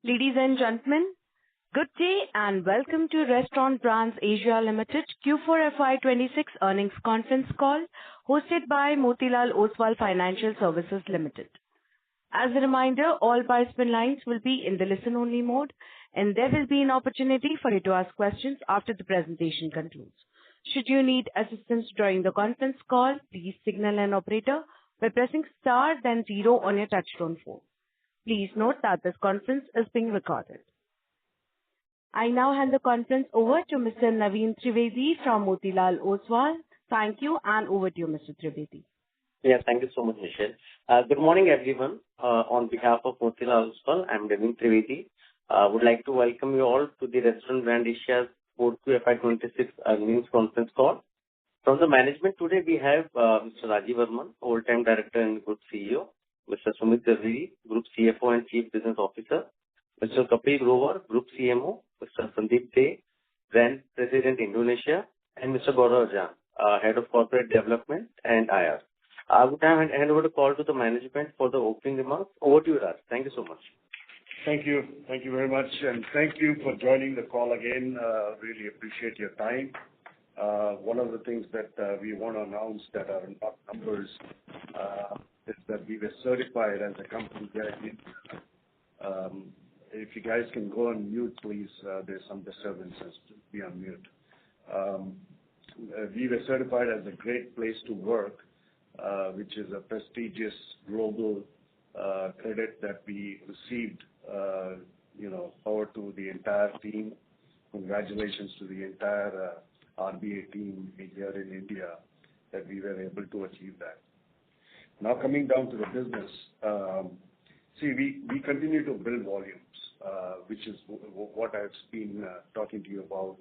Ladies and gentlemen, good day and welcome to Restaurant Brands Asia Limited Q4 FY26 earnings conference call hosted by Motilal Oswal Financial Services Limited. As a reminder, all participant lines will be in the listen-only mode, and there will be an opportunity for you to ask questions after the presentation concludes. Should you need assistance during the conference call, please signal an operator by pressing star then 0 on your touchtone phone. Please note that this conference is being recorded. I now hand the conference over to Mr. Naveen Trivedi from Motilal Oswal. Thank you, and over to you, Mr. Trivedi. Yeah, thank you so much, Michelle. Good morning, everyone. On behalf of Motilal Oswal, I'm Naveen Trivedi. Would like to welcome you all to the Restaurant Brand Asia's 4Q FY26 earnings conference call. From the management today, we have Mr. Rajeev Varman, Whole-Time Director and Group CEO, Mr. Sumit Zaveri, Group CFO and Chief Business Officer, Mr. Kapil Grover, Group CMO, Mr. Sandeep Dey, Brand President Indonesia, and Mr. Gaurav Jhan, Head of Corporate Development and IR. I would now hand over the call to the management for the opening remarks. Over to you, Raj. Thank you so much. Thank you. Thank you very much, and thank you for joining the call again. Really appreciate your time. One of the things that we want to announce that are not numbers is that we were certified as a company here in India. If you guys can go on mute, please. There's some disturbances. Be on mute. We were certified as a great place to work, which is a prestigious global credit that we received. Power to the entire team. Congratulations to the entire RBA team here in India that we were able to achieve that. Now coming down to the business, we continue to build volumes, which is what I've been talking to you about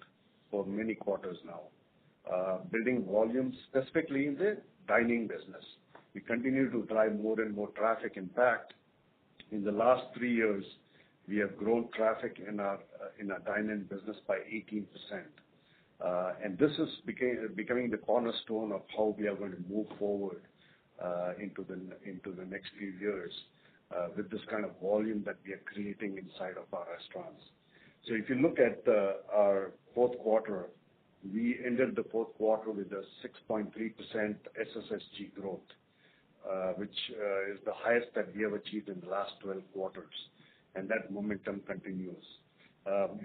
for many quarters now. Building volumes specifically in the dining business. We continue to drive more and more traffic. In fact, in the last 3 years, we have grown traffic in our dine-in business by 18%. And this is becoming the cornerstone of how we are going to move forward into the next few years with this kind of volume that we are creating inside of our restaurants. So if you look at our fourth quarter, we ended the fourth quarter with a 6.3% SSSG growth, which is the highest that we have achieved in the last 12 quarters, and that momentum continues.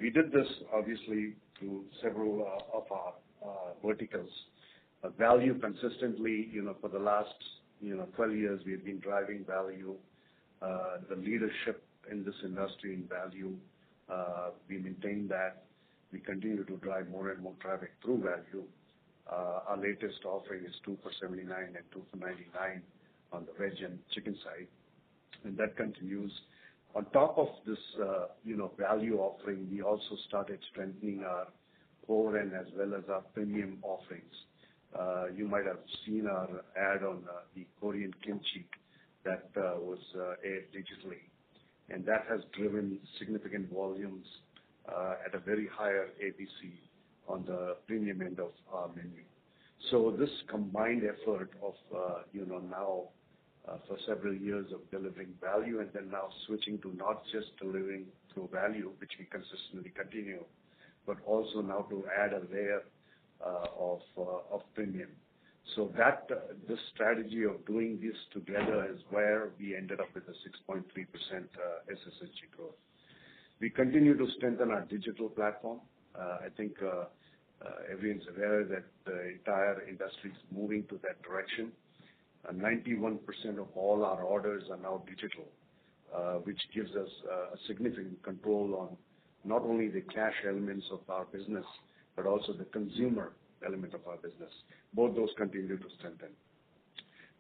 We did this obviously through several of our verticals. Value consistently, for the last 12 years, we've been driving value. The leadership in this industry in value, we maintain that. We continue to drive more and more traffic through value. Our latest offering is 2 for 79 and 2 for 99 on the veg and chicken side, and that continues. On top of this, value offering, we also started strengthening our core and as well as our premium offerings. You might have seen our ad on the Korean kimchi that was aired digitally, and that has driven significant volumes at a very higher ABC on the premium end of our menu. So this combined effort of, now for several years of delivering value and then now switching to not just delivering through value, which we consistently continue, but also now to add a layer of premium. So that this strategy of doing this together is where we ended up with a 6.3% SSSG growth. We continue to strengthen our digital platform. I think everyone's aware that the entire industry is moving to that direction. 91% of all our orders are now digital, which gives us a significant control on not only the cash elements of our business, but also the consumer element of our business. Both those continue to strengthen.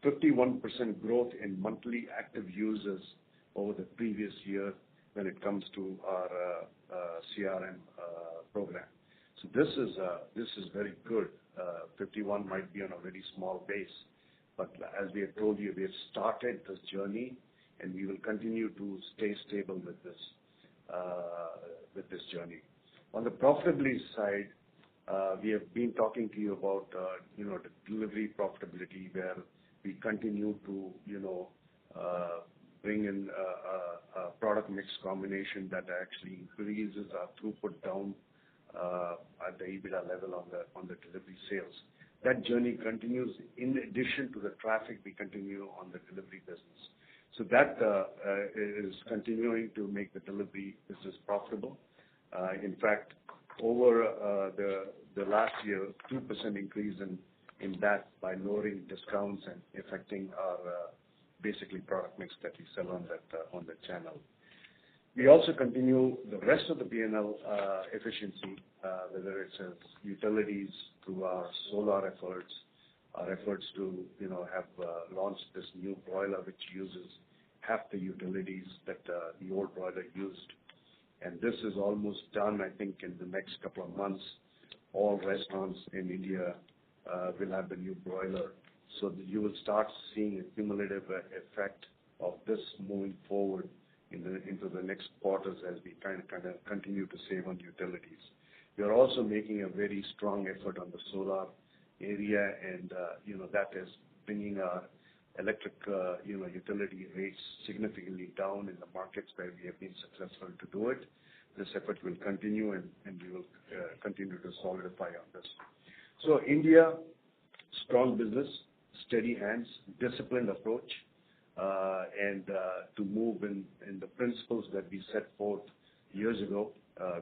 51% growth in monthly active users over the previous year when it comes to our CRM program. So this is very good. 51 might be on a very small base, but as we have told you, we have started this journey, and we will continue to stay stable with this journey. On the profitability side, we have been talking to you about the delivery profitability, where we continue to bring in a product mix combination that actually increases our throughput down at the EBITDA level on the delivery sales. That journey continues. In addition to the traffic, we continue on the delivery business. So that is continuing to make the delivery business profitable. In fact, over the last year, 2% increase in that by lowering discounts and affecting our basically product mix that we sell on that channel. We also continue the rest of the P&L efficiency, whether it's utilities through our solar efforts, our efforts to have launched this new boiler which uses half the utilities that the old boiler used. And this is almost done, I think, in the next couple of months. All restaurants in India will have the new boiler. So that you will start seeing a cumulative effect of this moving forward into the next quarters as we kind of continue to save on utilities. We are also making a very strong effort on the solar area, and that is bringing our electric utility rates significantly down in the markets where we have been successful to do it. This effort will continue, and we will continue to solidify on this. So India, strong business, steady hands, disciplined approach, and to move in the principles that we set forth years ago.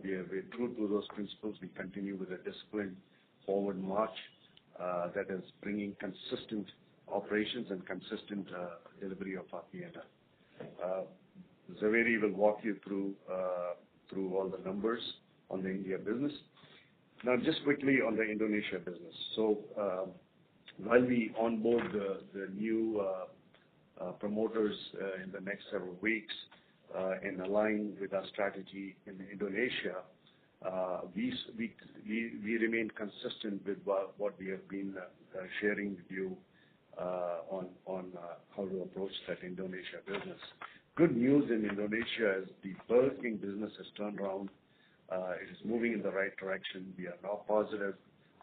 We're true to those principles. We continue with a disciplined forward march that is bringing consistent operations and consistent delivery of our P&L. Zaveri will walk you through all the numbers on the India business. Now, just quickly on the Indonesia business. So while we onboard the new promoters in the next several weeks and align with our strategy in Indonesia, we remain consistent with what we have been sharing with you on how to approach that Indonesia business. Good news in Indonesia is the Burger King business has turned around. It is moving in the right direction. We are now positive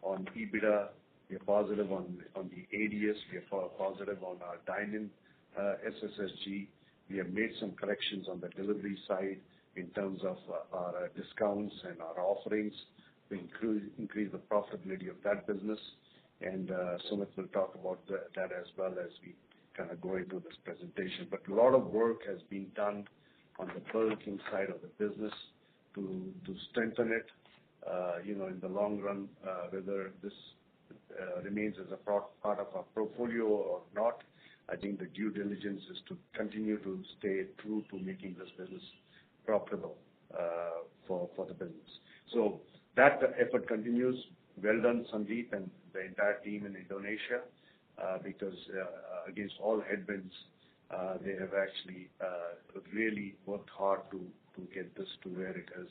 on EBITDA. We are positive on the ADS. We are positive on our dine-in SSSG. We have made some corrections on the delivery side in terms of our discounts and our offerings to increase the profitability of that business. And Sumit will talk about that as well as we kind of go into this presentation. But a lot of work has been done on the Burger King side of the business to strengthen it. In the long run, whether this remains as a part of our portfolio or not, I think the due diligence is to continue to stay true to making this business profitable for the business. So that effort continues. Well done, Sandeep and the entire team in Indonesia, because against all headwinds, they have actually really worked hard to get this to where it is.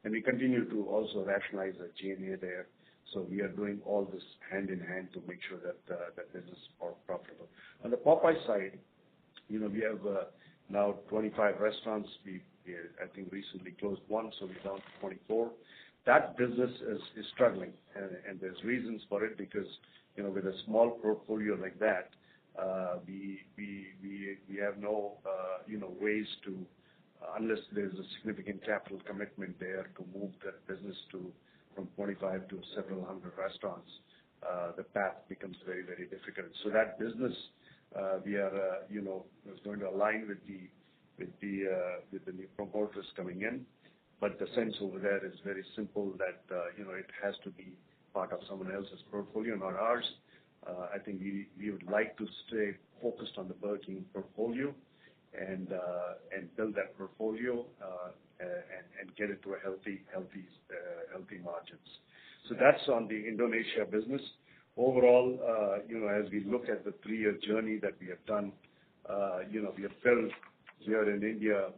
And we continue to also rationalize the G&A there. So we are doing all this hand in hand to make sure that that business is more profitable. On the Popeye side, we have now 25 restaurants. We I think recently closed one, so we're down to 24. That business is struggling, and there's reasons for it because with a small portfolio like that, we have no ways to, unless there's a significant capital commitment there to move that business from 25 to several hundred restaurants, the path becomes very, very difficult. So that business, we are is going to align with the new promoters coming in. But the sense over there is very simple that it has to be part of someone else's portfolio, not ours. I think we would like to stay focused on the Burger King portfolio and build that portfolio and get it to a healthy margins. So that's on the Indonesia business. Overall, as we look at the 3-year journey that we have done, we have built here in India,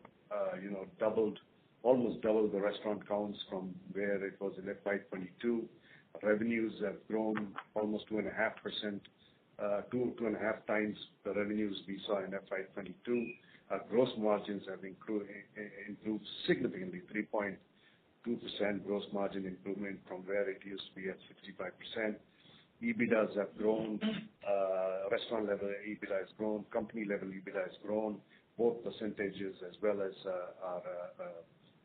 almost doubled the restaurant counts from where it was in FY22. Revenues have grown almost 2.5%, 2.5 times the revenues we saw in FY22. Our gross margins have improved significantly, 3.2% gross margin improvement from where it used to be at 65%. EBITDAs have grown, restaurant level EBITDA has grown, company level EBITDA has grown. both percentages as well as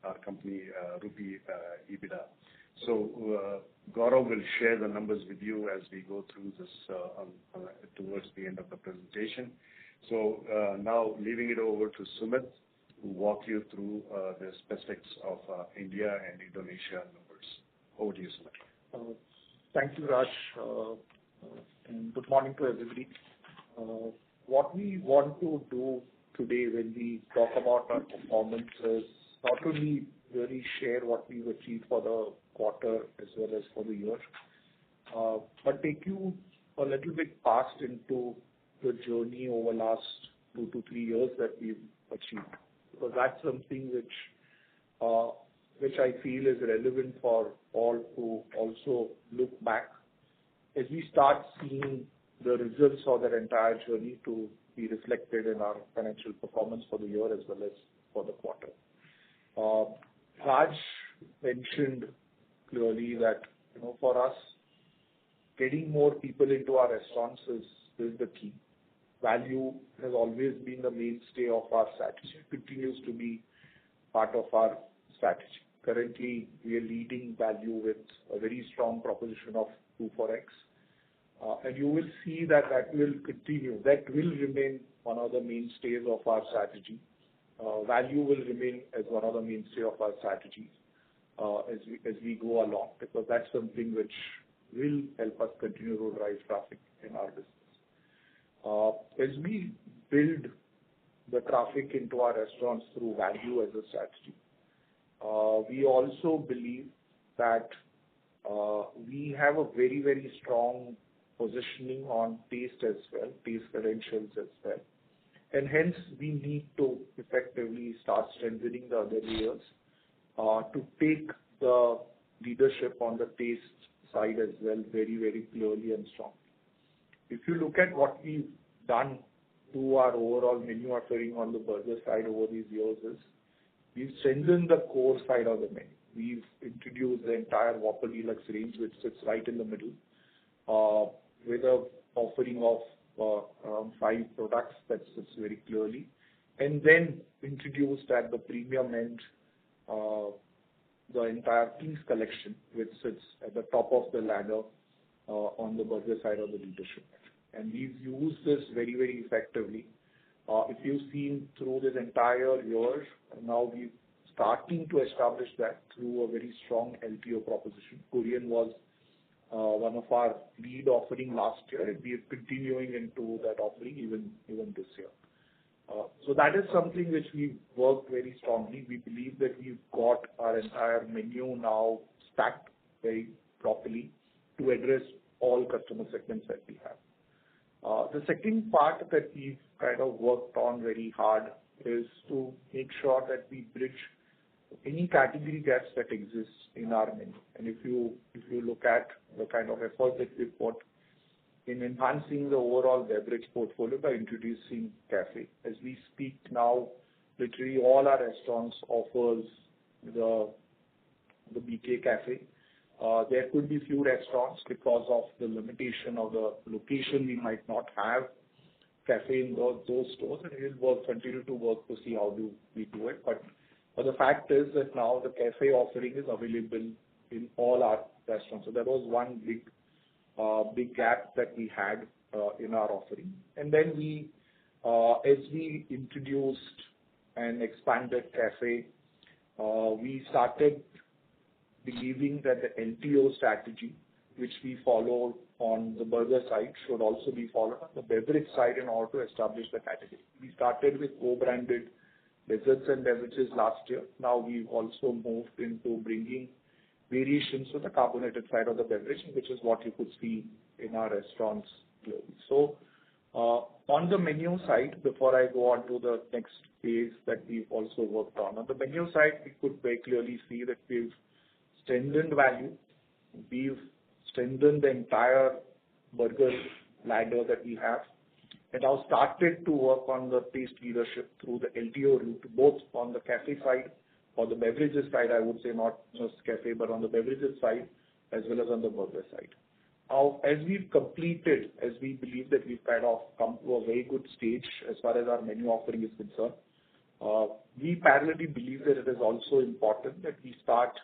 our company rupee EBITDA. So Gaurav will share the numbers with you as we go through this towards the end of the presentation. So now leaving it over to Sumit, who walk you through the specifics of India and Indonesia numbers. Over to you, Sumit. Thank you, Raj, and good morning to everybody. What we want to do today when we talk about our performance is not only really share what we've achieved for the quarter as well as for the year, but take you a little bit past into the journey over last 2 to 3 years that we've achieved. Because that's something which I feel is relevant for all to also look back as we start seeing the results of that entire journey to be reflected in our financial performance for the year as well as for the quarter. Raj mentioned clearly that, for us, getting more people into our restaurants is the key. Value has always been the mainstay of our strategy. It continues to be part of our strategy. Currently, we are leading value with a very strong proposition of 2 for X. And you will see that will continue. That will remain one of the mainstays of our strategy. Value will remain as one of the mainstay of our strategy as we go along, because that's something which will help us continue to drive traffic in our business. As we build the traffic into our restaurants through value as a strategy, we also believe that we have a very, very strong positioning on taste as well, taste credentials as well. And hence, we need to effectively start strengthening the other layers to take the leadership on the taste side as well very, very clearly and strongly. If you look at what we've done to our overall menu offering on the burger side over these years is, we've strengthened the core side of the menu. We've introduced the entire Whopper Deluxe range, which sits right in the middle, with a offering of around 5 products that sits very clearly, and then introduced at the premium end the entire King's Collection, which sits at the top of the ladder on the burger side of the leadership. And we've used this very, very effectively. If you've seen through this entire year, now we're starting to establish that through a very strong LTO proposition. Korean was one of our lead offering last year, and we are continuing into that offering even this year. So that is something which we've worked very strongly. We believe that we've got our entire menu now stacked very properly to address all customer segments that we have. The second part that we've kind of worked on very hard is to make sure that we bridge any category gaps that exist in our menu. And if you look at the kind of effort that we've put in enhancing the overall beverage portfolio by introducing cafe. As we speak now, literally all our restaurants offers the BK Cafe. There could be few restaurants because of the limitation of the location, we might not have cafe in those stores, and we'll continue to work to see how do we do it. But the fact is that now the cafe offering is available in all our restaurants. So that was one big gap that we had in our offering. And then as we introduced and expanded cafe, we started believing that the LTO strategy, which we follow on the burger side, should also be followed on the beverage side in order to establish the category. We started with co-branded desserts and beverages last year. Now we've also moved into bringing variations to the carbonated side of the beverage, which is what you could see in our restaurants clearly. So on the menu side, before I go on to the next phase that we've also worked on the menu side, we could very clearly see that we've strengthened value. We've strengthened the entire burger ladder that we have, and now started to work on the taste leadership through the LTO route, both on the cafe side or the beverages side, I would say not just cafe, but on the beverages side as well as on the burger side. as we've completed, as we believe that we've kind of come to a very good stage as far as our menu offering is concerned, we parallelly believe that it is also important that we start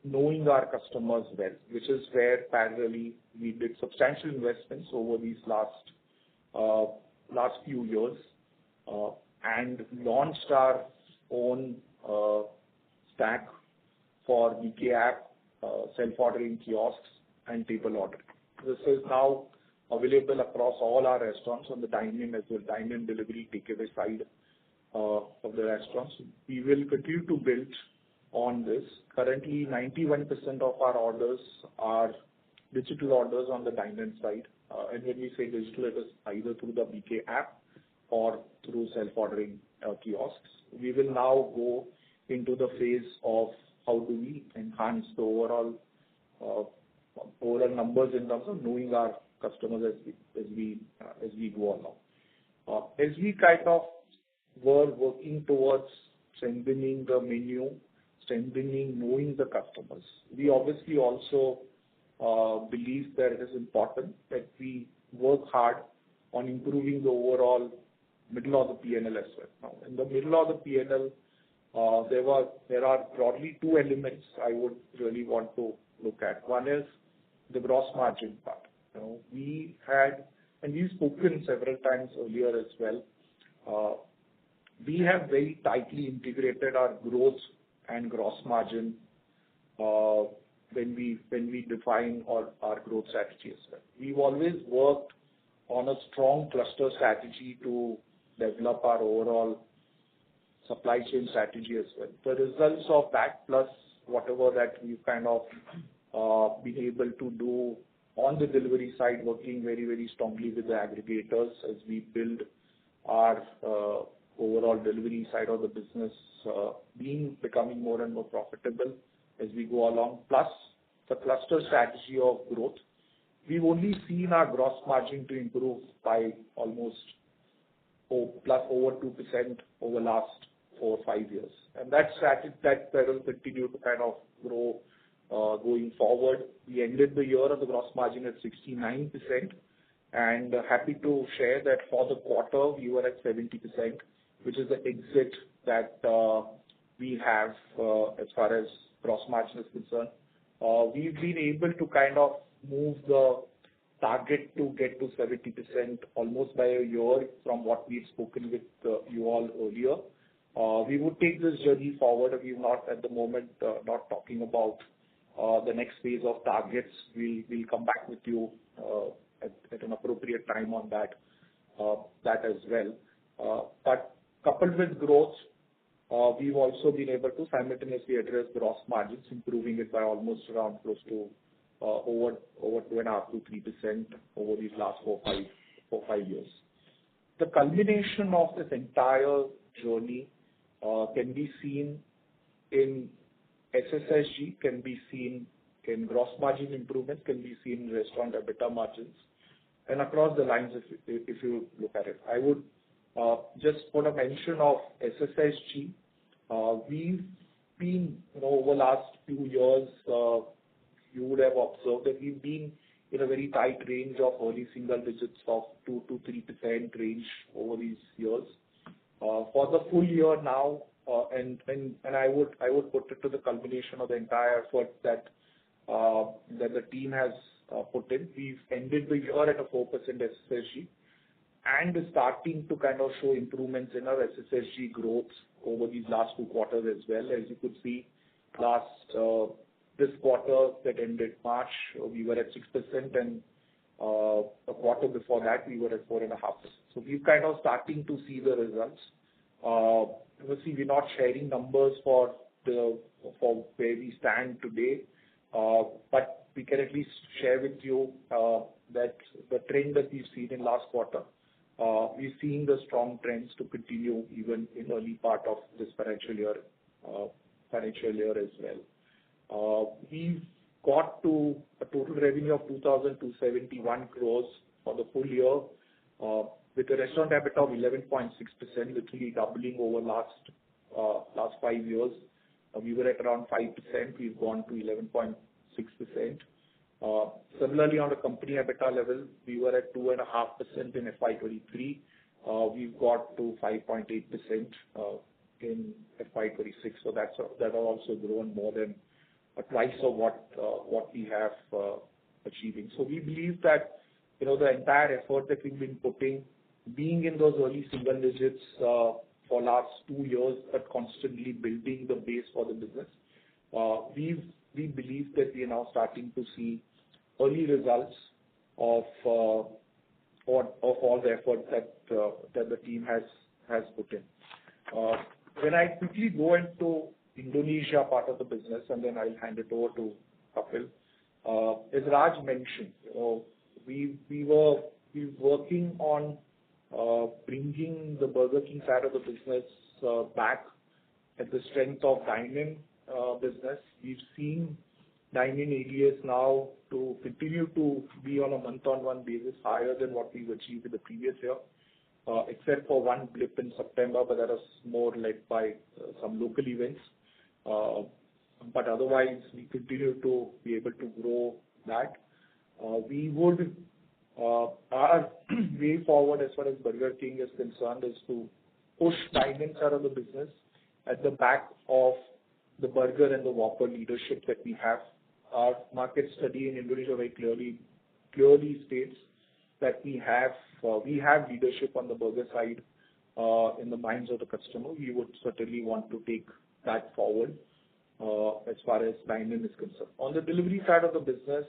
knowing our customers well, which is where parallelly we did substantial investments over these last few years, and launched our own stack for BK app, self-ordering kiosks, and table ordering. This is now available across all our restaurants on the dine-in as well, dine-in delivery takeaway side of the restaurants. We will continue to build on this. Currently, 91% of our orders are digital orders on the dine-in side. And when we say digital, it is either through the BK app or through self-ordering kiosks. We will now go into the phase of how do we enhance the overall numbers in terms of knowing our customers as we go along. As we kind of were working towards strengthening the menu, knowing the customers, we obviously also believe that it is important that we work hard on improving the overall middle of the P&L as well. Now, in the middle of the P&L, there are broadly two elements I would really want to look at. One is the gross margin part. We had, and we've spoken several times earlier as well, we have very tightly integrated our growth and gross margin when we define our growth strategy as well. We've always worked on a strong cluster strategy to develop our overall supply chain strategy as well. The results of that, plus whatever that we've kind of been able to do on the delivery side, working very, very strongly with the aggregators as we build our overall delivery side of the business, becoming more and more profitable as we go along, plus the cluster strategy of growth. We've only seen our gross margin to improve by almost plus over 2% over last 4 or 5 years. And that will continue to kind of grow going forward. We ended the year on the gross margin at 69%, and happy to share that for the quarter we were at 70%, which is the exit that we have as far as gross margin is concerned. We've been able to kind of move the target to get to 70% almost by a year from what we've spoken with you all earlier. We would take this journey forward. We're not at the moment not talking about the next phase of targets. We'll come back with you at an appropriate time on that as well. But coupled with growth, we've also been able to simultaneously address gross margins, improving it by almost around close to over 2.5% to 3% over these last 4 or 5 years. The culmination of this entire journey can be seen in SSSG, can be seen in gross margin improvement, can be seen in restaurant EBITDA margins, and across the lines if you look at it. I would just put a mention of SSSG. We've been, over the last few years, you would have observed that we've been in a very tight range of early single digits of 2 to 3% range over these years. For the full year now, and I would put it to the culmination of the entire effort that the team has put in. We've ended the year at a 4% SSSG and starting to kind of show improvements in our SSSG growth over these last 2 quarters as well. As you could see, this quarter that ended March, we were at 6%, and a quarter before that we were at 4.5%. So we're kind of starting to see the results. Obviously, we're not sharing numbers for where we stand today, but we can at least share with you that the trend that we've seen in last quarter, we're seeing the strong trends to continue even in early part of this financial year as well. We've got to a total revenue of 2,271 crores for the full year, with a restaurant EBITDA of 11.6%, literally doubling over last 5 years. We were at around 5%. We've gone to 11.6%. Similarly, on the company EBITDA level, we were at 2.5% in FY23. We've got to 5.8% in FY26. So that has also grown more than twice of what we have achieving. So we believe that the entire effort that we've been putting, being in those early single digits for last 2 years, but constantly building the base for the business, we believe that we are now starting to see early results of all the effort that the team has put in. When I quickly go into Indonesia part of the business, and then I'll hand it over to Kapil. As Raj mentioned, we were working on bringing the Burger King side of the business back at the strength of dine-in business. We've seen dine-in ADS now to continue to be on a month-on-month basis higher than what we've achieved in the previous year, except for one blip in September, but that was more led by some local events. But otherwise, we continue to be able to grow that. Our way forward as far as Burger King is concerned is to push dine-in side of the business at the back of the burger and the Whopper leadership that we have. Our market study in Indonesia very clearly states that we have leadership on the burger side in the minds of the customer. We would certainly want to take that forward as far as dine-in is concerned. On the delivery side of the business,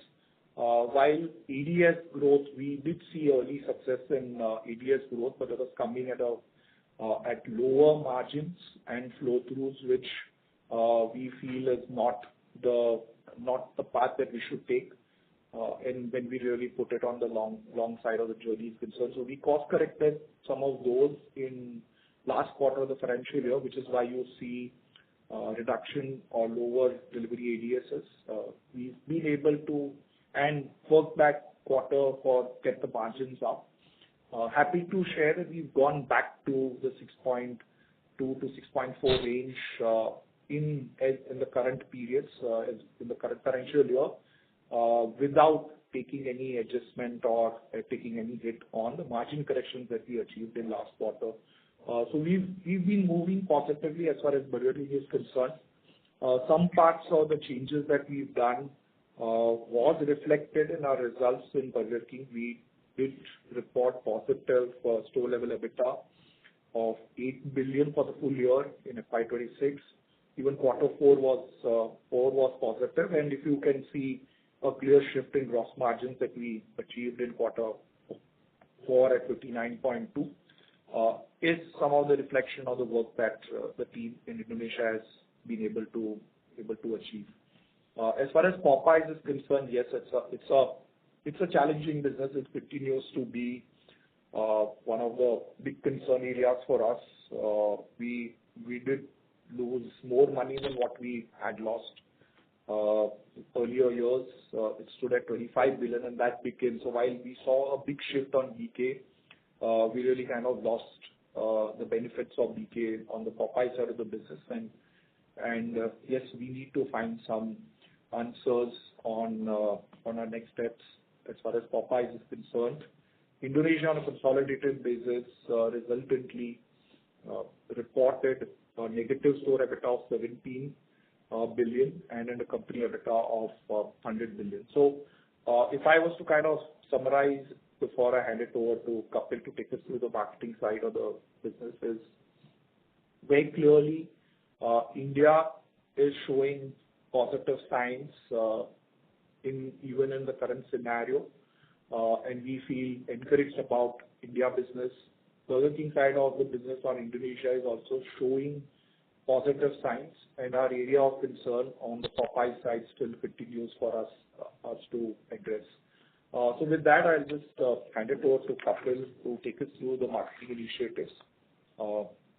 while ADS growth, we did see early success in ADS growth, but it was coming at lower margins and flow-throughs, which we feel is not the path that we should take. And when we really put it on the long side of the journey is concerned. So we course-corrected some of those in last quarter of the financial year, which is why you see reduction or lower delivery ADSs. We've been able to and work back quarter for get the margins up. Happy to share that we've gone back to the 6.2 to 6.4 range in the current periods, in the current financial year, without taking any adjustment or taking any hit on the margin corrections that we achieved in last quarter. So we've been moving positively as far as Burger King is concerned. Some parts of the changes that we've done was reflected in our results in Burger King. We did report positive store level EBITDA of 8 billion for the full year in FY26. Even quarter four was positive, and if you can see a clear shift in gross margins that we achieved in quarter four at 59.2, is some of the reflection of the work that the team in Indonesia has been able to achieve. As far as Popeyes is concerned, yes, it's a challenging business. It continues to be one of the big concern areas for us. We did lose more money than what we had lost earlier years. It stood at 25 billion, and that became so. While we saw a big shift on BK, we really kind of lost the benefits of BK on the Popeyes side of the business. And yes, we need to find some answers on our next steps as far as Popeyes is concerned. Indonesia on a consolidated basis resultantly reported a negative store EBITDA of 17 billion and a company EBITDA of 100 billion. So if I was to kind of summarize before I hand it over to Kapil to take us through the marketing side of the business, is very clearly India is showing positive signs even in the current scenario, and we feel encouraged about India business. Burger King side of the business on Indonesia is also showing positive signs, and our area of concern on the Popeyes side still continues for us to address. So with that, I'll just hand it over to Kapil to take us through the marketing initiatives,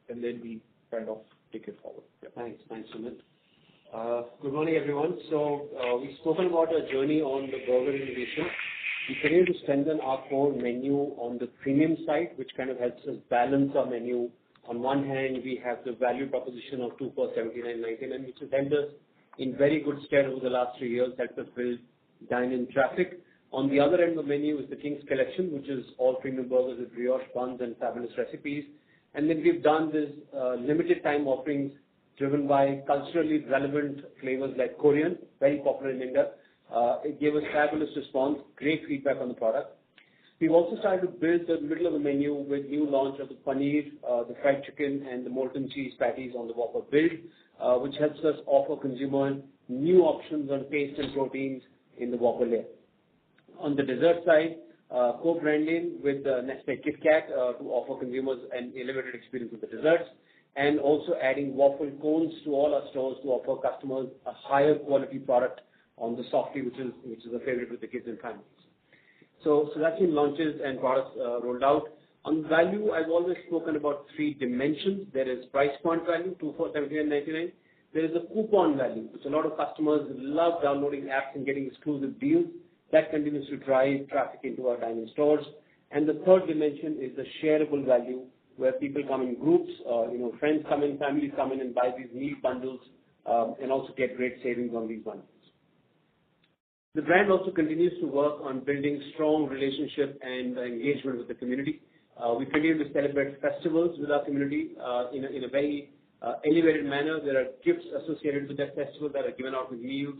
and then we kind of take it forward. Yeah. Thanks, Sumit. Good morning, everyone. So we've spoken about our journey on the burger innovation. We continue to strengthen our core menu on the premium side, which kind of helps us balance our menu. On one hand, we have the value proposition of 2 for 79.99, which has held us in very good stead over the last 3 years, helped us build dine-in traffic. On the other end of the menu is the King's Collection, which is all premium burgers with brioche buns and fabulous recipes. And then we've done this limited time offerings driven by culturally relevant flavors like Korean, very popular in India. It gave us fabulous response, great feedback on the product. We've also started to build the middle of the menu with new launch of the paneer, the fried chicken, and the molten cheese patties on the Whopper build, which helps us offer consumers new options on taste and proteins in the Whopper layer. On the dessert side, co-branding with Nestlé Kit Kat to offer consumers an elevated experience with the desserts, and also adding waffle cones to all our stores to offer customers a higher quality product on the softie, which is a favorite with the kids and families. So that's in launches and products rolled out. On value, I've always spoken about three dimensions. There is price point value, 2 for 79.99. There is a coupon value, which a lot of customers love downloading apps and getting exclusive deals. That continues to drive traffic into our dining stores. And the third dimension is the shareable value, where people come in groups, friends come in, families come in and buy these meal bundles, and also get great savings on these bundles. The brand also continues to work on building strong relationship and engagement with the community. We continue to celebrate festivals with our community in a very elevated manner. There are gifts associated with that festival that are given out with meals.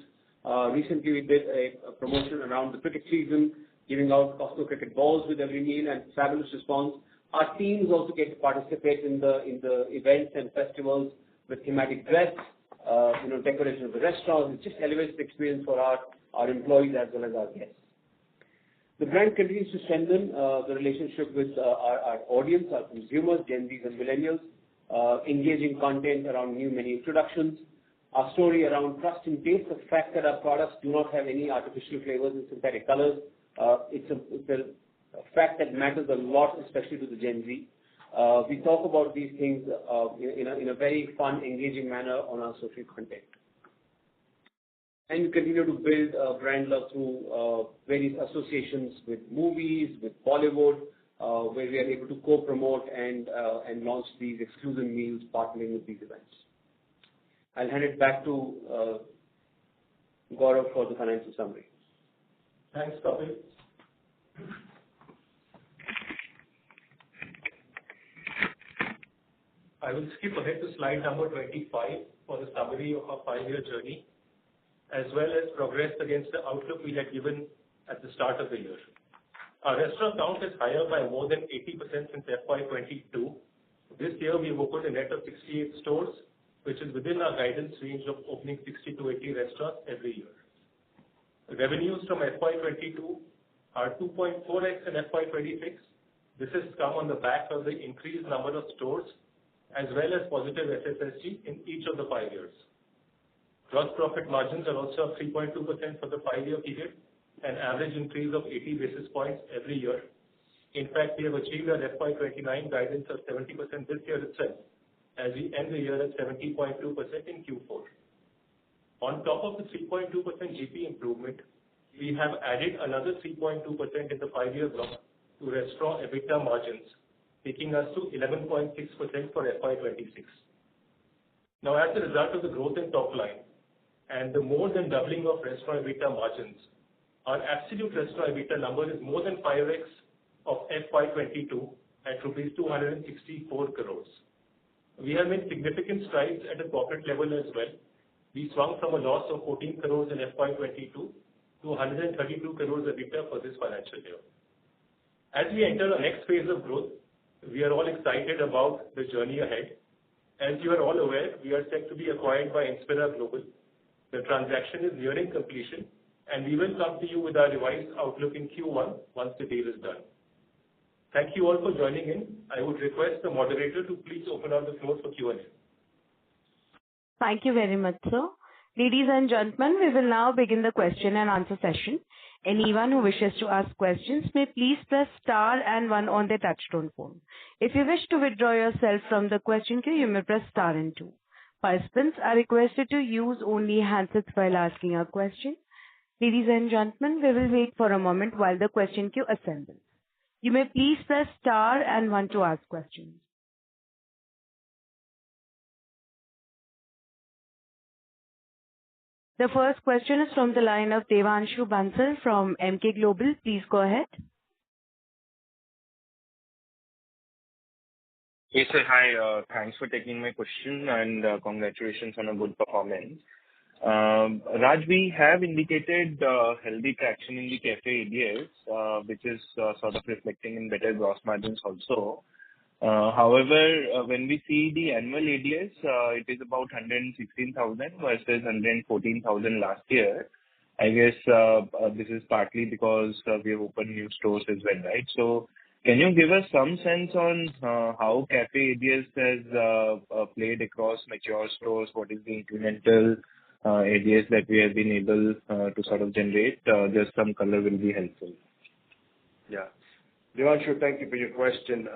Recently, we did a promotion around the cricket season, giving out Costco cricket balls with every meal, and fabulous response. Our teams also get to participate in the events and festivals with thematic dress, decoration of the restaurants. It just elevates the experience for our employees as well as our guests. The brand continues to strengthen the relationship with our audience, our consumers, Gen Zs and millennials, engaging content around new menu introductions. Our story around trust and taste, the fact that our products do not have any artificial flavors and synthetic colors, it's a fact that matters a lot, especially to the Gen Z. We talk about these things in a very fun, engaging manner on our social content. And we continue to build brand love through various associations with movies, with Bollywood, where we are able to co-promote and launch these exclusive meals partnering with these events. I'll hand it back to Gaurav for the financial summary. Thanks, Kapil. I will skip ahead to slide number 25 for the summary of our 5-year journey, as well as progress against the outlook we had given at the start of the year. Our restaurant count is higher by more than 80% since FY22. This year, we have opened a net of 68 stores, which is within our guidance range of opening 60 to 80 restaurants every year. The revenues from FY22 are 2.4x in FY26. This has come on the back of the increased number of stores as well as positive SSSG in each of the 5 years. Gross profit margins are also up 3.2% for the 5-year period, an average increase of 80 basis points every year. In fact, we have achieved our FY29 guidance of 70% this year itself, as we end the year at 70.2% in Q4. On top of the 3.2% GP improvement, we have added another 3.2% in the 5-year block to restaurant EBITDA margins, taking us to 11.6% for FY26. Now, as a result of the growth in top line and the more than doubling of restaurant EBITDA margins, our absolute restaurant EBITDA number is more than 5x of FY22 at rupees 264 crores. We have made significant strides at a corporate level as well. We swung from a loss of 14 crores in FY22 to 132 crores EBITDA for this financial year. As we enter our next phase of growth, we are all excited about the journey ahead. As you are all aware, we are set to be acquired by Inspira Global. The transaction is nearing completion, and we will come to you with our revised outlook in Q1 once the deal is done. Thank you all for joining in. I would request the moderator to please open up the floor for Q&A. Thank you very much, sir. Ladies and gentlemen, we will now begin the question and answer session. Anyone who wishes to ask questions may please press star and 1 on their touchtone phone. If you wish to withdraw yourself from the question queue, you may press star and 2. Participants are requested to use only handsets while asking a question. Ladies and gentlemen, we will wait for a moment while the question queue assembles. You may please press star and 1 to ask questions. The first question is from the line of Devanshu Bansal from Emkay Global. Please go ahead. Yes, sir. Hi. Thanks for taking my question and congratulations on a good performance. Raj, we have indicated healthy traction in the cafe ADS, which is sort of reflecting in better gross margins also. However, when we see the annual ADS, it is about 116,000 versus 114,000 last year. I guess this is partly because we have opened new stores as well, right? So can you give us some sense on how cafe ADS has played across mature stores? What is the incremental ADS that we have been able to sort of generate? Just some color will be helpful. Yeah. Devanshu, thank you for your question.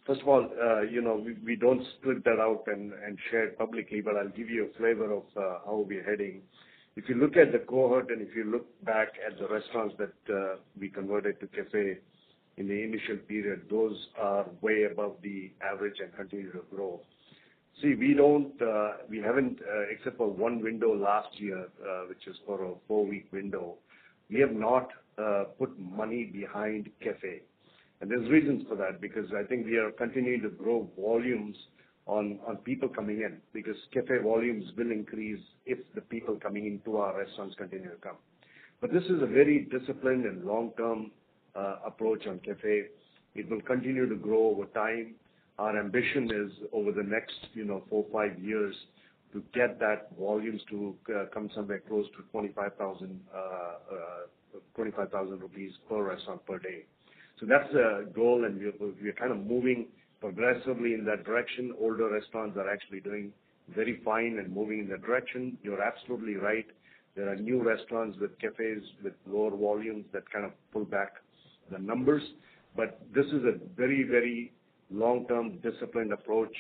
First of all, we don't split that out and share it publicly, but I'll give you a flavor of how we're heading. If you look at the cohort and if you look back at the restaurants that we converted to cafe in the initial period, those are way above the average and continue to grow. See, we haven't, except for one window last year, which is for a 4-week window, we have not put money behind cafe. And there's reasons for that, because I think we are continuing to grow volumes on people coming in, because cafe volumes will increase if the people coming into our restaurants continue to come. But this is a very disciplined and long-term approach on cafe. It will continue to grow over time. Our ambition is over the next 4-5 years to get that volumes to come somewhere close to 25,000 rupees per restaurant per day. So that's the goal, and we're kind of moving progressively in that direction. Older restaurants are actually doing very fine and moving in that direction. You're absolutely right. There are new restaurants with cafes with lower volumes that kind of pull back the numbers. But this is a very, very long-term disciplined approach.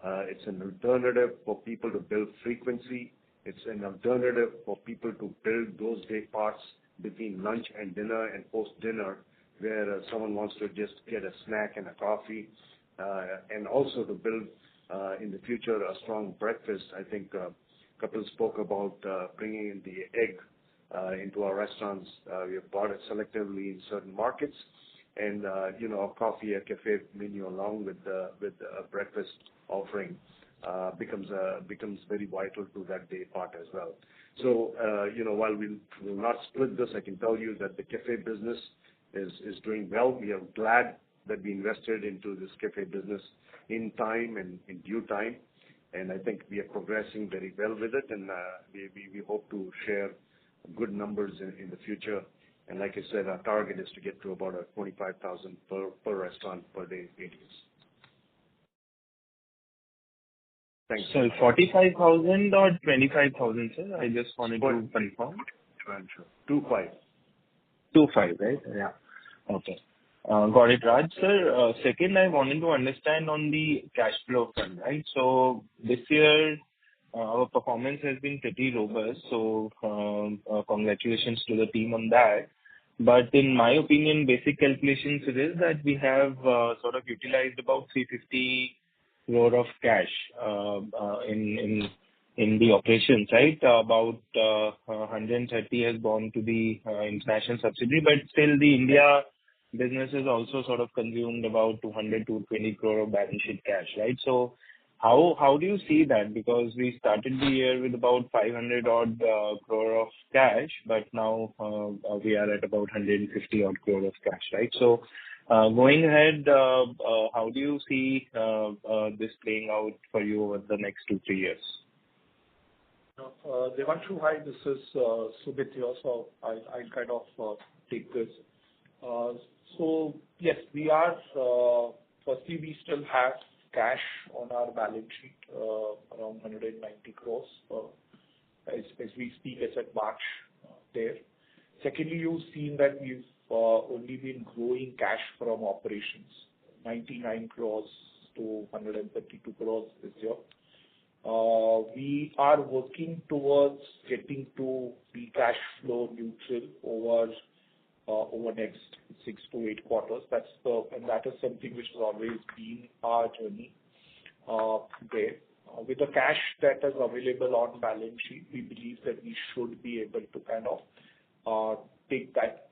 It's an alternative for people to build frequency. It's an alternative for people to build those day parts between lunch and dinner and post-dinner, where someone wants to just get a snack and a coffee, and also to build in the future a strong breakfast. I think Kapil spoke about bringing in the egg into our restaurants. We have bought it selectively in certain markets, and a coffee, a cafe menu along with a breakfast offering becomes very vital to that day part as well. So while we will not split this, I can tell you that the cafe business is doing well. We are glad that we invested into this cafe business in time and in due time, and I think we are progressing very well with it, and we hope to share good numbers in the future. And like I said, our target is to get to about 25,000 per restaurant per day ADS. Thanks. So 45,000 or 25,000, sir? I just wanted to confirm. 25. 25, right? Yeah. Okay. Got it, Raj. Sir, second, I wanted to understand on the cash flow front, right? So this year, our performance has been pretty robust, so congratulations to the team on that. But in my opinion, basic calculation suggests that we have sort of utilized about 350 crore of cash in the operations, right? About 130 has gone to the international subsidiary, but still the India business has also sort of consumed about 200-220 crore of balance sheet cash, right? So how do you see that? Because we started the year with about 500 odd crore of cash, but now we are at about 150 odd crore of cash, right? So going ahead, how do you see this playing out for you over the next 2-3 years? Devanshu, hi, this is Sudhit here, so I'll kind of take this. So yes, we are, firstly, we still have cash on our balance sheet, around 190 crores. As we speak, it's at March there. Secondly, you've seen that we've only been growing cash from operations, 99 crores to 132 crores this year. We are working towards getting to be cash flow neutral over next 6 to 8 quarters. And that is something which has always been our journey there. With the cash that is available on balance sheet, we believe that we should be able to kind of take that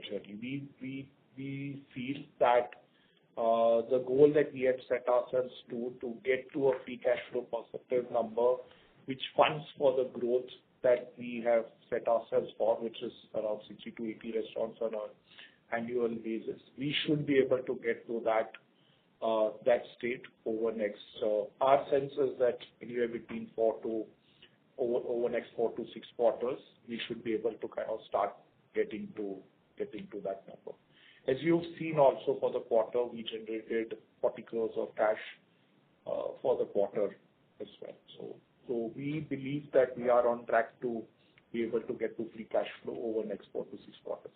journey. We feel that the goal that we had set ourselves to get to a free cash flow positive number, which funds for the growth that we have set ourselves for, which is around 60 to 80 restaurants on an annual basis. We should be able to get to that state over next. Our sense is that anywhere between over next 4 to 6 quarters, we should be able to kind of start getting to that number. As you've seen also for the quarter, we generated 40 crores of cash for the quarter as well. So we believe that we are on track to be able to get to free cash flow over next 4 to 6 quarters.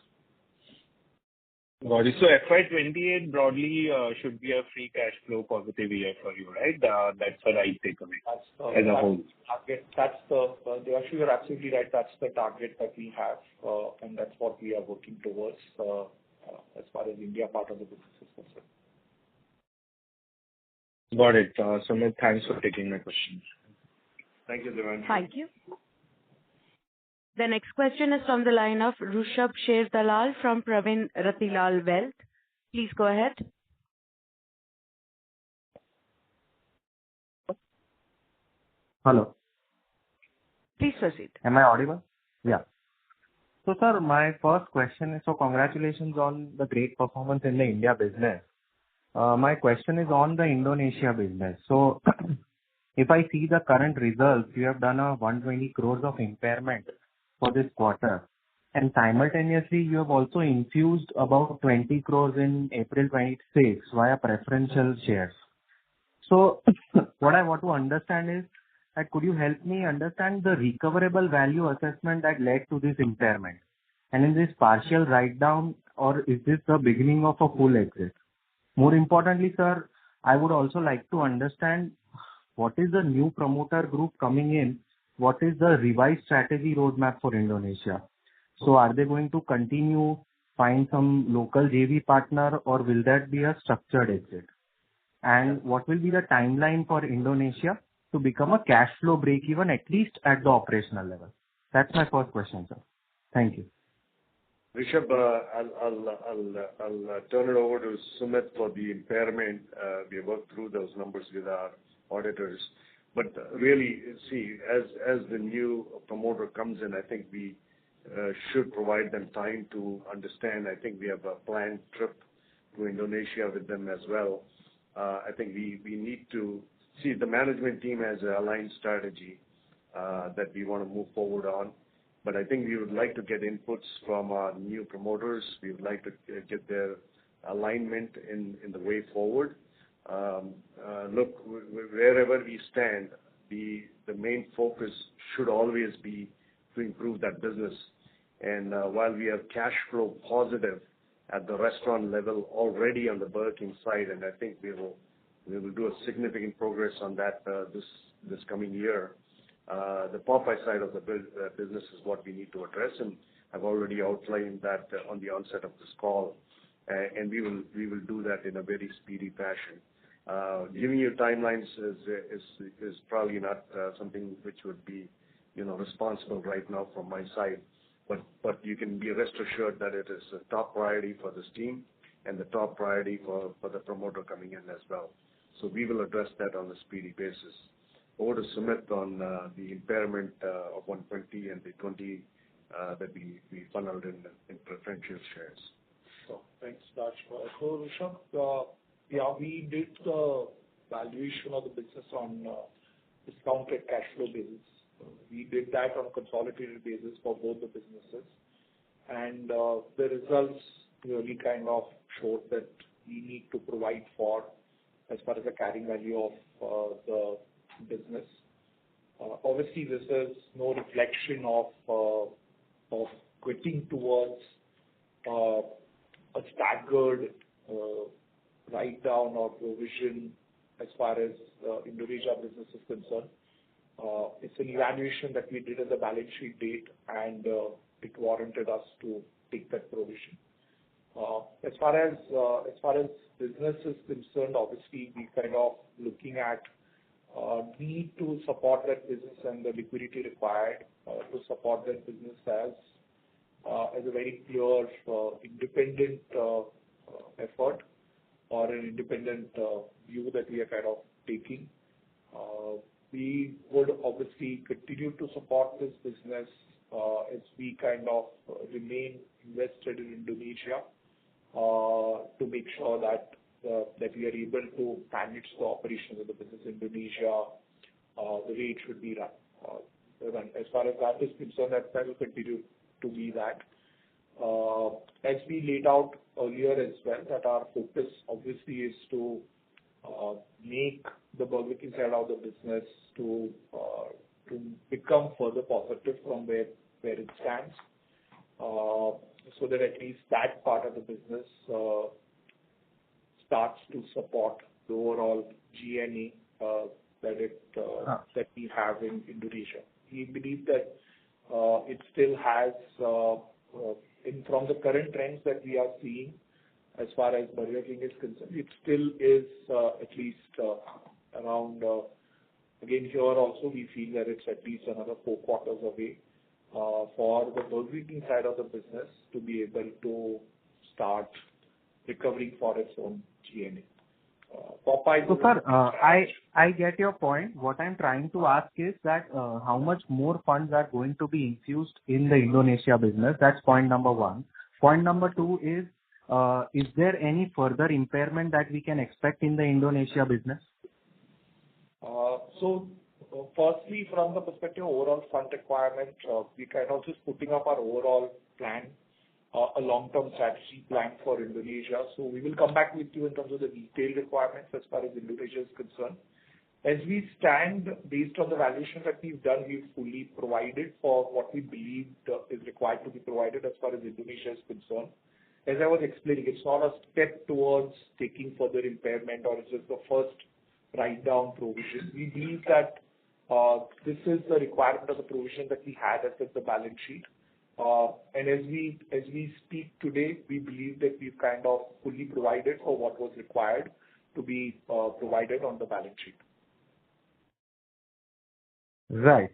Got it. So FY28 broadly should be a free cash flow positive year for you, right? That's the right takeaway as a whole. Actually, you're absolutely right. That's the target that we have, and that's what we are working towards as far as India part of the business is concerned. Got it. Sumit, thanks for taking my questions. Thank you, Devanshu. Thank you. The next question is from the line of Rushabh Sharedalal from Pravin Ratilal Wealth. Please go ahead. Hello. Please proceed. Am I audible? Yeah. So, sir, my first question is, congratulations on the great performance in the India business. My question is on the Indonesia business. So, if I see the current results, you have done a 120 crores of impairment for this quarter. And simultaneously, you have also infused about 20 crores in April 26 via preferential shares. So, what I want to understand is that could you help me understand the recoverable value assessment that led to this impairment? And in this partial write-down, or is this the beginning of a full exit? More importantly, sir, I would also like to understand what is the new promoter group coming in? What is the revised strategy roadmap for Indonesia? So are they going to continue, find some local JV partner, or will that be a structured exit? And what will be the timeline for Indonesia to become a cash flow break-even, at least at the operational level? That's my first question, sir. Thank you. Rishabh, I'll turn it over to Sumit for the impairment. We worked through those numbers with our auditors. But really, see, as the new promoter comes in, I think we should provide them time to understand. I think we have a planned trip to Indonesia with them as well. I think we need to see the management team has an aligned strategy that we want to move forward on. But I think we would like to get inputs from our new promoters. We would like to get their alignment in the way forward. Look, wherever we stand, the main focus should always be to improve that business. And while we are cash flow positive at the restaurant level already on the Burger King side, and I think we will do a significant progress on that this coming year. The Popeye side of the business is what we need to address, and I've already outlined that on the onset of this call, and we will do that in a very speedy fashion. Giving you timelines is probably not something which would be responsible right now from my side, but you can be rest assured that it is a top priority for this team and the top priority for the promoter coming in as well. So we will address that on a speedy basis. Over to Sumit on the impairment of 120 and the 20 that we funneled in preferential shares. So thanks, Raj. So Rishabh, we did the valuation of the business on discounted cash flow basis. We did that on a consolidated basis for both the businesses. And the results really kind of showed that we need to provide for as far as the carrying value of the business. Obviously, this is no reflection of quitting towards a staggered write-down or provision as far as Indonesia business is concerned. It's an evaluation that we did at the balance sheet date, and it warranted us to take that provision. As far as business is concerned, obviously, we kind of looking at need to support that business and the liquidity required to support that business as a very clear independent effort or an independent view that we are kind of taking. We would obviously continue to support this business as we kind of remain invested in Indonesia to make sure that we are able to manage the operations of the business in Indonesia the way it should be run. As far as that is concerned, that will continue to be that. As we laid out earlier as well, that our focus obviously is to make the Burger King side of the business to become further positive from where it stands, so that at least that part of the business starts to support the overall G&A that we have in Indonesia. We believe that it still has, from the current trends that we are seeing as far as Burger King is concerned, it still is at least around, again here also we feel that it's at least another 4 quarters away for the Burger King side of the business to be able to start recovering for its own G&A. Popeyes. So, sir, I get your point. What I'm trying to ask is that how much more funds are going to be infused in the Indonesia business? That's point number 1. Point number 2 is there any further impairment that we can expect in the Indonesia business? So, firstly, from the perspective of overall fund requirement, we kind of just putting up our overall plan, a long-term strategy plan for Indonesia. So we will come back with you in terms of the detailed requirements as far as Indonesia is concerned. As we stand, based on the valuation that we've done, we've fully provided for what we believe is required to be provided as far as Indonesia is concerned. As I was explaining, it's not a step towards taking further impairment or it's just the first write-down provision. We believe that this is the requirement of the provision that we had as the balance sheet. And as we speak today, we believe that we've kind of fully provided for what was required to be provided on the balance sheet. Right.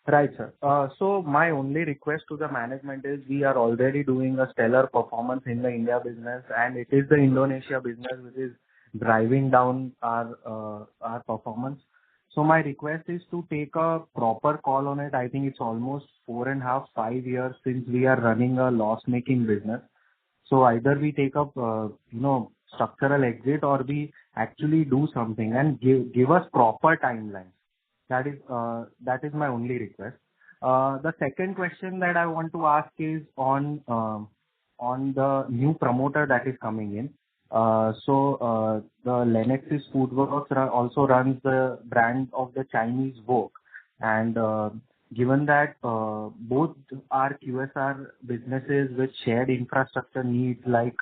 Right, sir. So my only request to the management is we are already doing a stellar performance in the India business, and it is the Indonesia business which is driving down our performance. So my request is to take a proper call on it. I think it's almost 4.5, 5 years since we are running a loss-making business. So either we take up, structural exit, or we actually do something and give us proper timelines. That is my only request. The second question that I want to ask is on the new promoter that is coming in. So the Lenexis Foodworks also runs the brand of the Chinese Wok, and given that both are QSR businesses with shared infrastructure needs like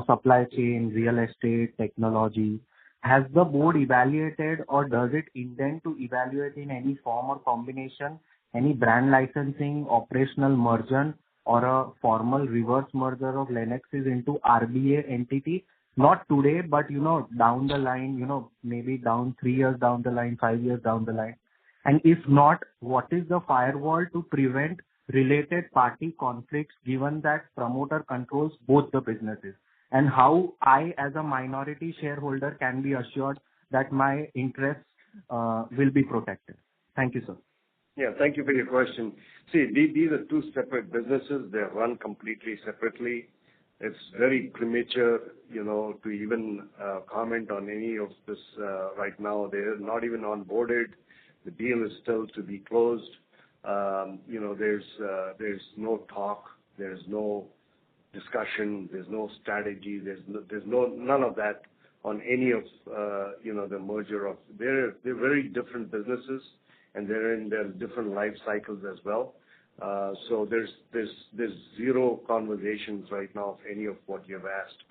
supply chain, real estate, technology, has the board evaluated or does it intend to evaluate in any form or combination any brand licensing, operational merger, or a formal reverse merger of Lenexis into RBA entity? Not today, but down the line, maybe 3 years down the line, 5 years down the line. And if not, what is the firewall to prevent related party conflicts given that promoter controls both the businesses? And how I, as a minority shareholder, can be assured that my interests will be protected? Thank you, sir. Yeah, thank you for your question. See, these are 2 separate businesses. They are run completely separately. It's very premature, to even comment on any of this right now. They're not even onboarded. The deal is still to be closed. There's no talk. There's no discussion. There's no strategy. There's none of that on any of the merger of. They're very different businesses, and they're in their different life cycles as well. So there's zero conversations right now of any of what you've asked.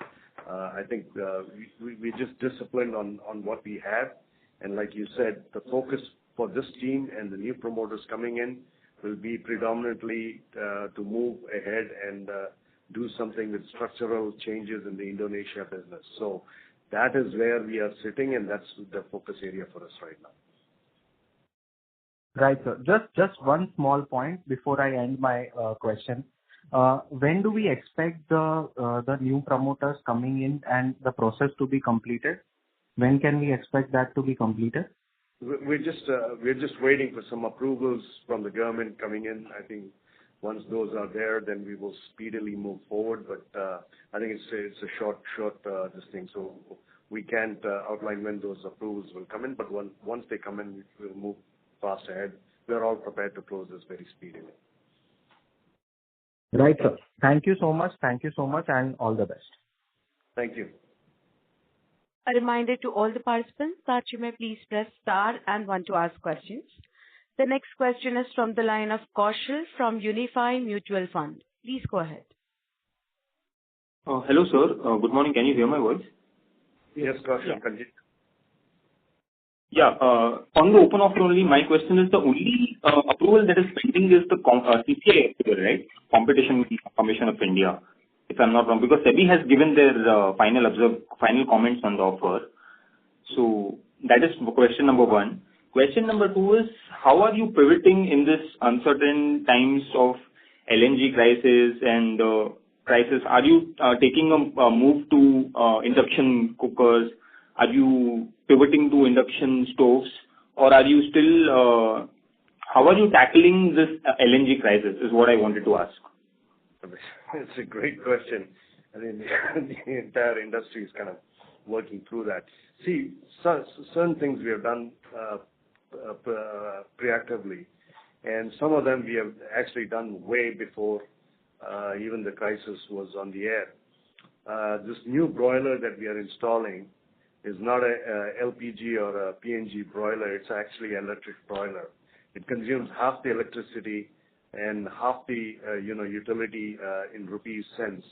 I think we're just disciplined on what we have, and like you said, the focus for this team and the new promoters coming in will be predominantly to move ahead and do something with structural changes in the Indonesia business. So that is where we are sitting, and that's the focus area for us right now. Right, sir. Just one small point before I end my question. When do we expect the new promoters coming in and the process to be completed? When can we expect that to be completed? We're just waiting for some approvals from the government coming in. I think once those are there, then we will speedily move forward. But I think it's a short this thing, so we can't outline when those approvals will come in. But once they come in, we'll move fast ahead. We're all prepared to close this very speedily. Right, sir. Thank you so much. Thank you so much, and all the best. Thank you. A reminder to all the participants that you may please press star and one to ask questions. The next question is from the line of Kaushal from Unifi Mutual Fund. Please go ahead. Hello, sir. Good morning. Can you hear my voice? Yes, Kaushal. Yes. Continue. Yeah. On the open offer only, my question is the only approval that is pending is the CCI approval, right? Competition Commission of India, if I'm not wrong, because SEBI has given their final comments on the offer. So that is question number one. Question number two is, how are you pivoting in this uncertain times of LNG crisis and crisis? Are you taking a move to induction cookers? Are you pivoting to induction stoves? Or are you still, how are you tackling this LNG crisis is what I wanted to ask. It's a great question. I mean, the entire industry is kind of working through that. See, certain things we have done preactively, and some of them we have actually done way before even the crisis was on the air. This new broiler that we are installing is not a LPG or a PNG broiler. It's actually an electric broiler. It consumes half the electricity and half the utility in rupees cents,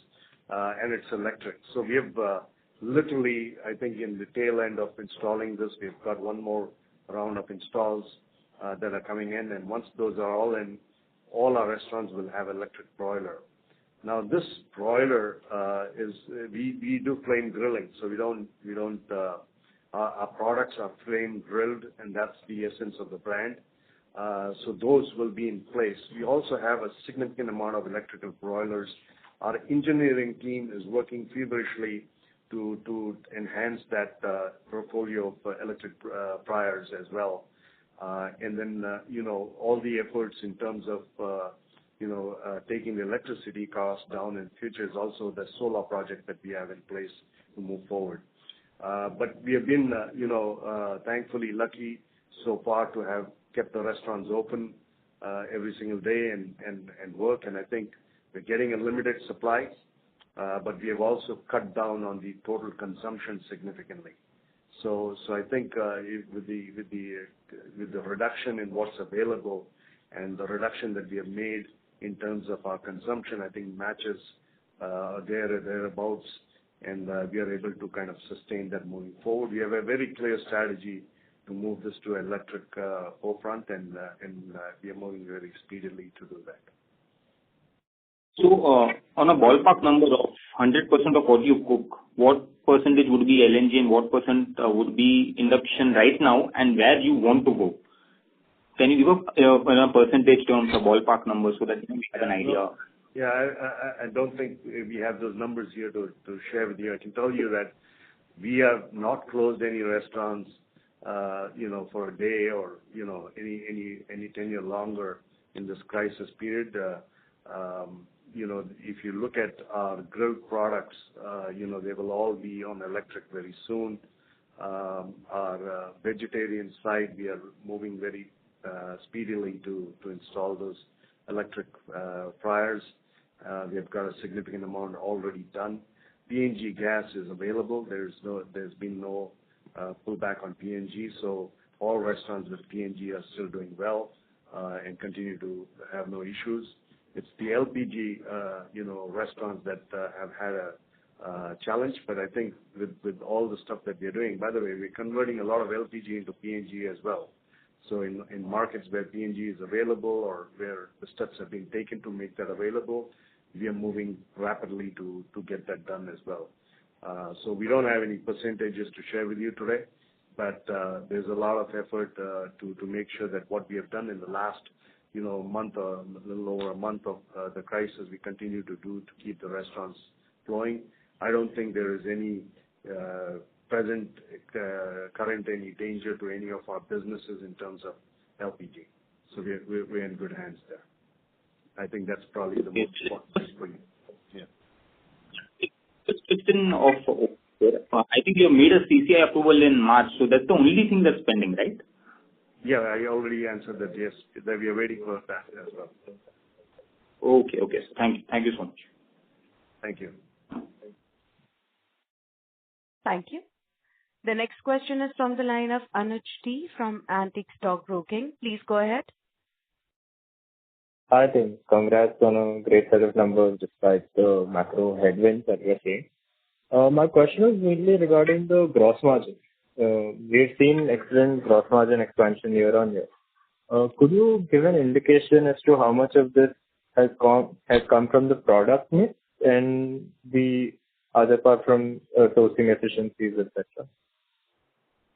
and it's electric. So we have literally, I think, in the tail end of installing this, we've got one more round of installs that are coming in, and once those are all in, all our restaurants will have electric broiler. Now this broiler is we do flame grilling, so we don't our products are flame grilled, and that's the essence of the brand. So those will be in place. We also have a significant amount of electrical broilers. Our engineering team is working feverishly to enhance that portfolio of electric fryers as well. And then all the efforts in terms of taking the electricity costs down in future is also the solar project that we have in place to move forward. But we have been thankfully lucky so far to have kept the restaurants open every single day and work, and I think we're getting a limited supply, but we have also cut down on the total consumption significantly. So I think with the reduction in what's available and the reduction that we have made in terms of our consumption, I think matches thereabouts, and we are able to kind of sustain that moving forward. We have a very clear strategy to move this to electric forefront, and we are moving very speedily to do that. So, on a ballpark number of 100% of what you cook, what percentage would be LNG and what percent would be induction right now, and where you want to go? Can you give a percentage terms or ballpark numbers so that we have an idea? Yeah, I don't think we have those numbers here to share with you. I can tell you that we have not closed any restaurants, for a day or any tenure longer in this crisis period. If you look at our grilled products, they will all be on electric very soon. Our vegetarian side, we are moving very speedily to install those electric fryers. We have got a significant amount already done. PNG gas is available. There's been no pullback on PNG, so all restaurants with PNG are still doing well and continue to have no issues. It's the LPG, restaurants that have had a challenge, but I think with all the stuff that we're doing, by the way, we're converting a lot of LPG into PNG as well. So in markets where PNG is available or where the steps have been taken to make that available, we are moving rapidly to get that done as well. So we don't have any percentages to share with you today, but there's a lot of effort to make sure that what we have done in the last month or a little over a month of the crisis, we continue to do to keep the restaurants flowing. I don't think there is any current any danger to any of our businesses in terms of LPG. So we're in good hands there. I think that's probably the most important thing for you. Yeah. Just question of, I think you made a CCI approval in March, so that's the only thing that's pending, right? Yeah, I already answered that, yes, that we are waiting for that as well. Okay. So thank you so much. Thank you. Thank you. The next question is from the line of Anuj T from Antique Stock Broking. Please go ahead. Hi, team. Congrats on a great set of numbers despite the macro headwinds that we're seeing. My question is mainly regarding the gross margin. We've seen excellent gross margin expansion year on year. Could you give an indication as to how much of this has come from the product mix and the other part from sourcing efficiencies, etc.?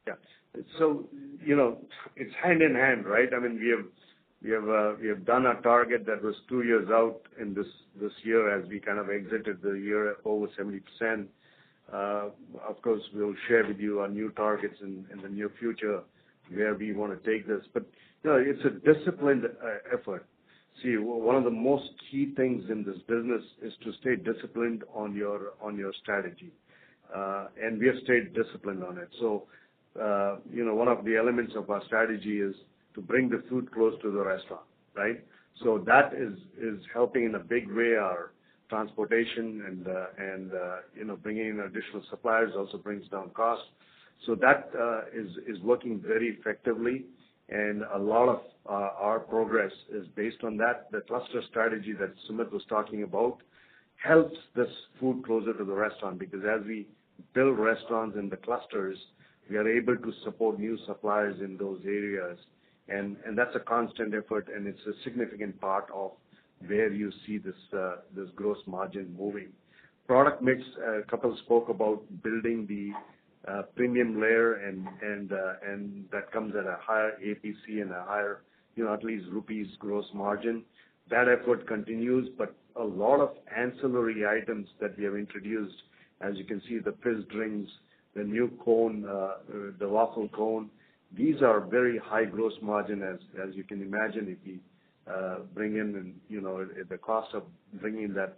Yeah. So, it's hand in hand, right? I mean, we have done a target that was 2 years out in this year as we kind of exited the year at over 70%. Of course, we'll share with you our new targets in the near future where we want to take this. But it's a disciplined effort. See, one of the most key things in this business is to stay disciplined on your strategy, and we have stayed disciplined on it. So, one of the elements of our strategy is to bring the food close to the restaurant, right? So that is helping in a big way our transportation and bringing in additional suppliers also brings down costs. So that is working very effectively, and a lot of our progress is based on that. The cluster strategy that Sumit was talking about helps this food closer to the restaurant, because as we build restaurants in the clusters, we are able to support new suppliers in those areas, and that's a constant effort, and it's a significant part of where you see this gross margin moving. Product mix, Kapil spoke about building the premium layer, and that comes at a higher APC and a higher, at least rupees gross margin. That effort continues, but a lot of ancillary items that we have introduced, as you can see, the fizz drinks, the new cone, the waffle cone, these are very high gross margin, as you can imagine. If we bring in, and the cost of bringing that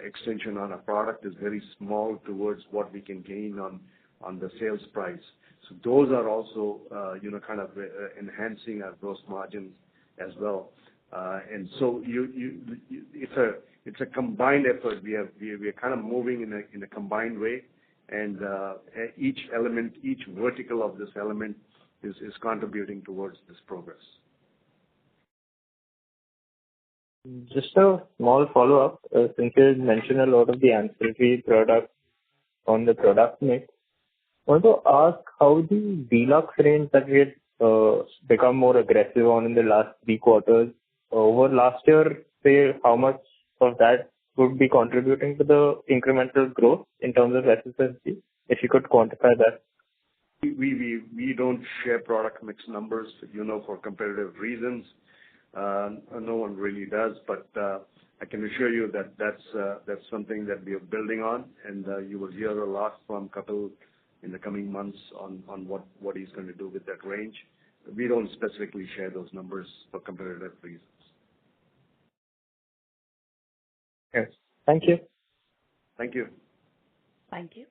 extension on a product is very small towards what we can gain on the sales price. So those are also kind of enhancing our gross margins as well. And so it's a combined effort. We are kind of moving in a combined way, and each vertical of this element is contributing towards this progress. Just a small follow-up, since you mentioned a lot of the ancillary products on the product mix. I want to ask how the deluxe range that we had become more aggressive on in the last 3 quarters over last year, say how much of that would be contributing to the incremental growth in terms of SSSG, if you could quantify that. We don't share product mix numbers, for competitive reasons. No one really does, but I can assure you that that's something that we are building on, and you will hear a lot from Kapil in the coming months on what he's going to do with that range. We don't specifically share those numbers for competitive reasons. Yes. Thank you. Thank you. Thank you.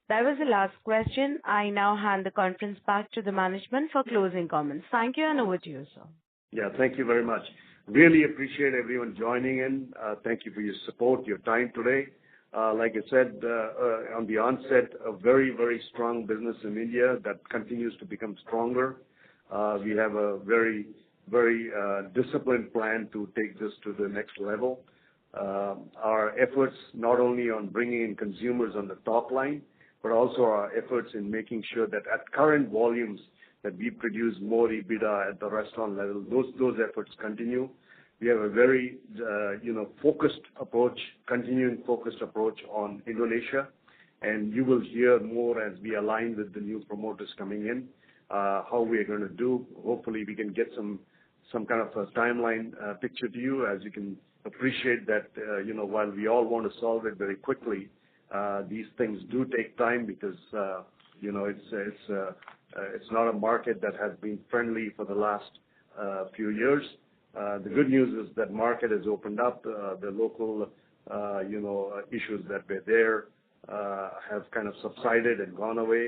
That was the last question. I now hand the conference back to the management for closing comments. Thank you, and over to you, sir. Yeah, thank you very much. Really appreciate everyone joining in. Thank you for your support, your time today. Like I said on the onset, a very, very strong business in India that continues to become stronger. We have a very, very disciplined plan to take this to the next level. Our efforts not only on bringing in consumers on the top line, but also our efforts in making sure that at current volumes that we produce more EBITDA at the restaurant level, those efforts continue. We have a very continuing focused approach on Indonesia, and you will hear more as we align with the new promoters coming in, how we are going to do. Hopefully, we can get some kind of a timeline picture to you. As you can appreciate that, while we all want to solve it very quickly, these things do take time because, it's not a market that has been friendly for the last few years. The good news is that market has opened up. The local, issues that were there have kind of subsided and gone away.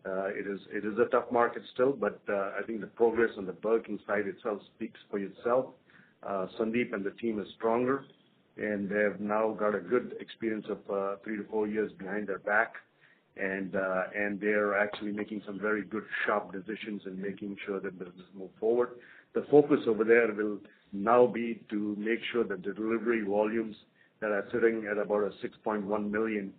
It is a tough market still, but I think the progress on the Burger King side itself speaks for itself. Sandeep and the team is stronger, and they have now got a good experience of 3 to 4 years behind their back, and they're actually making some very good, sharp decisions and making sure that business move forward. The focus over there will now be to make sure that the delivery volumes that are sitting at about a 6.1 million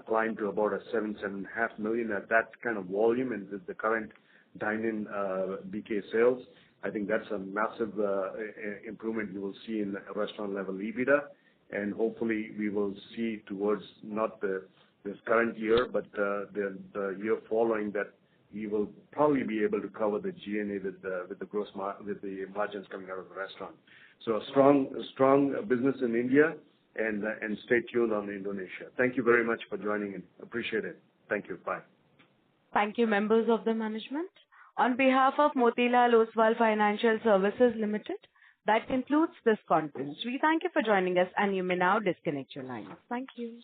climb to about a 7.5 million. At that kind of volume and with the current dine-in BK sales, I think that's a massive improvement you will see in restaurant level EBITDA, and hopefully we will see towards not this current year, but the year following that, we will probably be able to cover the G&A with the margins coming out of the restaurant. So a strong business in India, and stay tuned on Indonesia. Thank you very much for joining in. Appreciate it. Thank you. Bye. Thank you, members of the management. On behalf of Motilal Oswal Financial Services Limited, that concludes this conference. We thank you for joining us, and you may now disconnect your lines. Thank you.